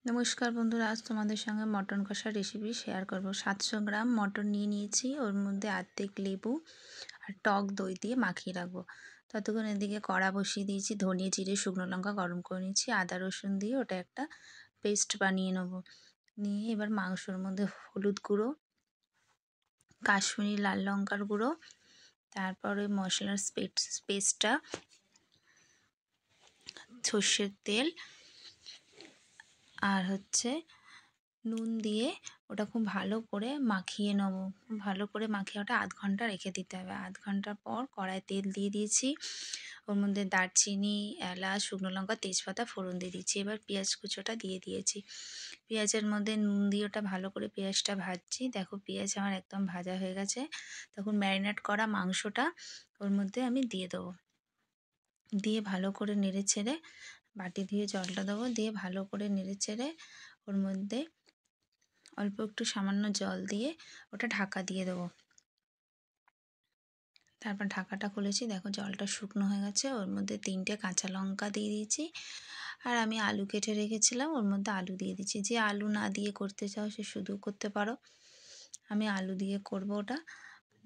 নমস্কার বন্ধুরা, আজ তোমাদের সঙ্গে মটন কষার রেসিপি শেয়ার করব। 700 গ্রাম মটন নিয়ে নিয়েছি, ওর মধ্যে অর্ধেক লেবু আর টক দই দিয়ে মাখিয়ে রাখবো। ততক্ষণ এদিকে কড়া বসিয়ে দিয়েছি, ধনিয়া জিরে শুকনো লঙ্কা গরম করে নিয়েছি, আদা রসুন দিয়ে ওটা একটা পেস্ট বানিয়ে নেব। নিয়ে এবার মাংসর মধ্যে হলুদ গুঁড়ো, কাশ্মীরি লাল লঙ্কার গুঁড়ো, তারপর ওই মশলার পেস্টটা, সর্ষের তেল আর নুন দিয়ে ওটা খুব ভালো করে মাখিয়ে নেবো। খুব ভালো করে মাখিয়ে ওটা আধ ঘন্টা রেখে দিতে হবে। আধ ঘন্টা পর কড়ায় তেল দিয়ে দিয়েছি, ওর মধ্যে দারচিনি, এলাচ, শুকনো লঙ্কা, তেজপাতা ফোড়ন দিয়ে দিয়েছি। এবার পেঁয়াজ কুচোটা দিয়ে দিয়েছি। পেঁয়াজের মধ্যে নুন দিয়ে ওটা ভালো করে পেঁয়াজটা ভাজছি। দেখো পেঁয়াজ আমার একদম ভাজা হয়ে গেছে। তখন ম্যারিনেট করা মাংসটা ওর মধ্যে আমি দিয়ে দেবো। দিয়ে ভালো করে নেড়ে ছেড়ে বাটি ধুয়ে জলটা দেবো, দিয়ে ভালো করে নেড়ে ছেড়ে ওর মধ্যে অল্প একটু সামান্য জল দিয়ে ওটা ঢাকা দিয়ে দেবো। তারপর ঢাকাটা খুলেছি, দেখো জলটা শুকনো হয়ে গেছে। ওর মধ্যে 3টে কাঁচা লঙ্কা দিয়ে দিয়েছি, আর আমি আলু কেটে রেখেছিলাম, ওর মধ্যে আলু দিয়ে দিচ্ছি। যে আলু না দিয়ে করতে চাও সে শুধু করতে পারো, আমি আলু দিয়ে করব ওটা।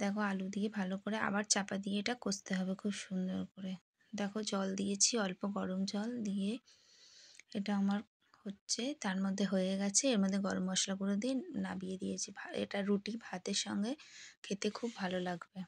দেখো আলু দিয়ে ভালো করে আবার চাপা দিয়ে এটা কষতে হবে খুব সুন্দর করে। দেখো জল দিয়েছি, অল্প গরম জল দিয়ে এটা আমার তার মধ্যে হয়ে গেছে। এর মধ্যে গরম মশলা গুঁড়ো দিয়ে নামিয়ে দিয়েছি। এটা রুটি ভাতের সঙ্গে খেতে খুব ভালো লাগবে।